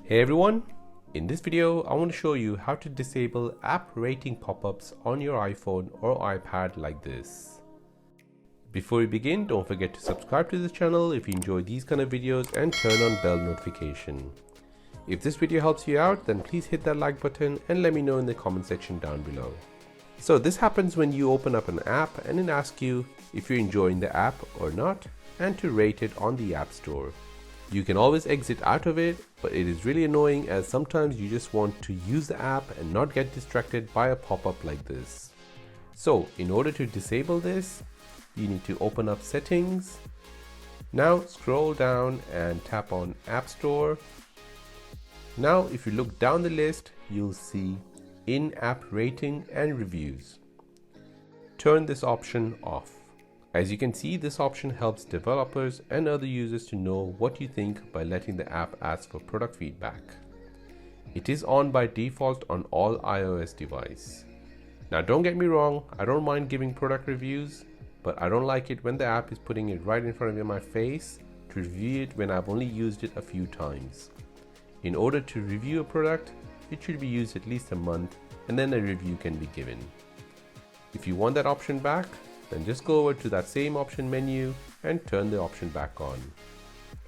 Hey everyone, in this video I want to show you how to disable app rating pop-ups on your iPhone or iPad like this. Before we begin, don't forget to subscribe to this channel if you enjoy these kind of videos and turn on bell notification. If this video helps you out, then please hit that like button and let me know in the comment section down below. So this happens when you open up an app and it asks you if you're enjoying the app or not and to rate it on the App Store. You can always exit out of it, but it is really annoying as sometimes you just want to use the app and not get distracted by a pop-up like this. So in order to disable this, you need to open up Settings. Now scroll down and tap on App Store. Now if you look down the list, you'll see in-app rating and reviews. Turn this option off. As you can see, this option helps developers and other users to know what you think by letting the app ask for product feedback. It is on by default on all iOS devices. Now don't get me wrong, I don't mind giving product reviews, but I don't like it when the app is putting it right in front of my face to review it when I've only used it a few times. In order to review a product, it should be used at least a month and then a review can be given. If you want that option back, then just go over to that same option menu and turn the option back on.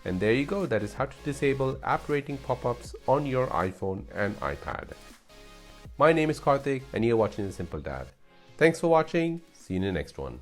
And there you go, that is how to disable app rating pop-ups on your iPhone and iPad. My name is Karthik and you're watching The Simple Dad. Thanks for watching, see you in the next one.